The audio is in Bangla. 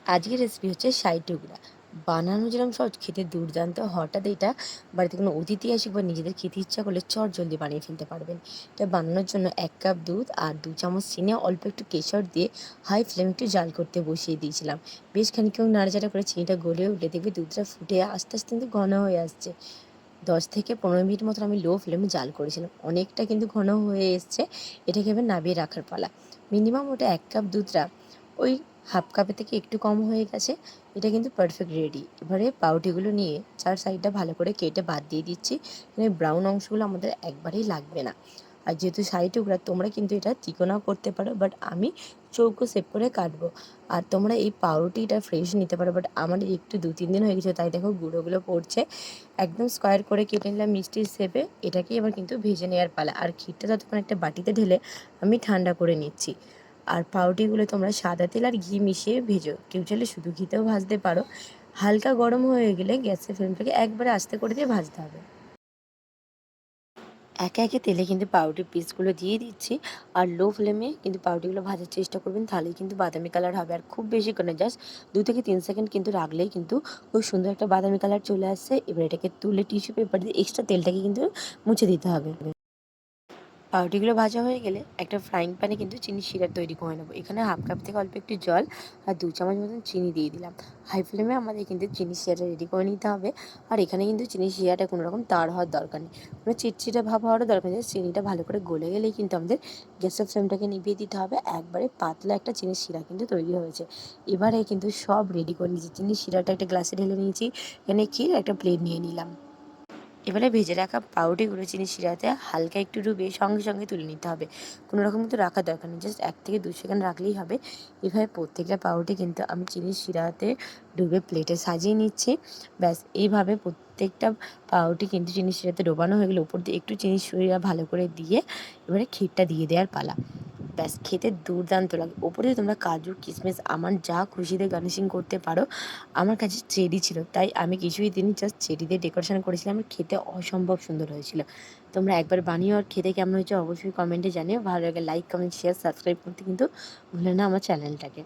আজকের রেসিপি হচ্ছে শাহী টুকরা। বানানো যেরকম সহজ, খেতে দুর্দান্ত। হঠাৎ এটা বাড়িতে কোনো অতিথি আসুক বা নিজেদের খেতে ইচ্ছা করলে চটজলদি বানিয়ে ফেলতে পারবেন। এটা বানানোর জন্য ১ কাপ দুধ আর ২ চামচ চিনি, অল্প একটু কেশর দিয়ে হাই ফ্লেমে একটু জাল করতে বসিয়ে দিয়েছিলাম। বেশ খানিকক্ষণ নাড়াচাড়া করে চিনিটা গলে উঠলে দেখবে দুধটা ফুটে আস্তে আস্তে কিন্তু ঘন হয়ে আসছে। ১০ থেকে ১৫ মিনিট মতন আমি লো ফ্লেমে জাল করেছিলাম। অনেকটা কিন্তু ঘন হয়ে এসছে। এটাকে এবার নামিয়ে রাখার পালা। মিনিমাম ওটা ১ কাপ দুধটা ওই হাফ কাপের থেকে একটু কম হয়ে গেছে। এটা কিন্তু পারফেক্ট রেডি। এবারে পাউরুটিগুলো নিয়ে ৪ সাইডটা ভালো করে কেটে বাদ দিয়ে দিচ্ছি। এখানে ব্রাউন অংশগুলো আমাদের একবারেই লাগবে না। আর যেহেতু শাহী টুকরা, তোমরা কিন্তু এটা চিকনও করতে পারো, বাট আমি চৌকো শেপ করে কাটবো। আর তোমরা এই পাউরুটিটা ফ্রেশ নিতে পারো, বাট আমার একটু ২-৩ দিন হয়ে গেছে, তাই দেখো গুঁড়োগুলো পড়ছে। একদম স্কোয়ার করে কেটে নিলাম মিষ্টির শেপে। এটাকে এবার কিন্তু ভেজে নেওয়ার পালা। আর ক্ষীরটা ততক্ষণ একটা বাটিতে ঢেলে আমি ঠান্ডা করে নিচ্ছি। আর পাউরুটিগুলো তোমরা সাদা তেল আর ঘি মিশিয়ে ভেজো। কেউ চাইলে শুধু ঘিতেও ভাজতে পারো। হালকা গরম হয়ে গেলে গ্যাসের ফ্লেমটাকে একবারে আস্তে করে দিয়ে ভাজতে হবে। একে একে তেলে কিন্তু পাউরুটির পিসগুলো দিয়ে দিচ্ছি। আর লো ফ্লেমে কিন্তু পাউরুটিগুলো ভাজার চেষ্টা করবেন, তাহলেই কিন্তু বাদামি কালার হবে। আর খুব বেশিক্ষণ না, জাস্ট ২ থেকে ৩ সেকেন্ড কিন্তু রাখলেই কিন্তু খুব সুন্দর একটা বাদামি কালার চলে আসছে। এবার এটাকে তুলে টিস্যু পেপার দিয়ে এক্সট্রা তেলটাকে কিন্তু মুছে দিতে হবে। পাউরুটিগুলো ভাজা হয়ে গেলে একটা ফ্রাইং প্যানে কিন্তু চিনির সিরা তৈরি করে নেবো। এখানে হাফ কাপ থেকে অল্প একটু জল আর ২ চামচ মতন চিনি দিয়ে দিলাম। হাই ফ্লেমে আমাদের কিন্তু চিনির শিরাটা রেডি করে নিতে হবে। আর এখানে কিন্তু চিনির শিরাটা কোনো রকম তার হওয়ার দরকার নেই, কোনো চিটচিটে ভাব হওয়ারও দরকার নেই। চিনিটা ভালো করে গলে গেলেই কিন্তু আমাদের গ্যাসের ফ্লেমটাকে নিভিয়ে দিতে হবে। একবারে পাতলা একটা চিনির শিরা কিন্তু তৈরি হয়েছে। এবারে কিন্তু সব রেডি করে নিয়েছি। চিনির শিরাটা একটা গ্লাসে ঢেলে নিয়েছি। এখানে ক্ষীর, একটা প্লেট নিয়ে নিলাম। এবারে ভেজে রাখা পাউরুটিগুলো চিনির শিরাতে হালকা একটু ডুবিয়ে সঙ্গে সঙ্গে তুলে নিতে হবে। কোনো রকম কিন্তু রাখার দরকার নেই, জাস্ট ১ থেকে ২ সেকেন্ড রাখলেই হবে। এভাবে প্রত্যেকটা পাউরুটি কিন্তু আমি চিনির শিরাতে ডুবে প্লেটে সাজিয়ে নিচ্ছি। ব্যাস এইভাবে প্রত্যেকটা পাউরুটি কিন্তু চিনির শিরাতে ডোবানো হয়ে গেলে উপর দিয়ে একটু চিনির শিরা ভালো করে দিয়ে এবারে ক্ষীরটা দিয়ে দেওয়ার পালা। ব্যাস খেতে দুর্দান্ত লাগে। ওপরে তোমরা কাজু, কিশমিশ, আমন্ড যা খুশি দিয়ে গার্নিশিং করতে পারো। আমার কাছে চেরি ছিল, তাই আমি কিছুই দিইনি, জাস্ট চেরি দিয়ে ডেকোরেশন করেছিলাম। আর খেতে অসম্ভব সুন্দর হয়েছিল। তোমরা একবার বানিও, আর খেতে কেমন হয়েছে অবশ্যই কমেন্টে জানিও। ভালো লাগে লাইক, কমেন্ট, শেয়ার, সাবস্ক্রাইব করতে কিন্তু ভুলো না আমার চ্যানেলটাকে।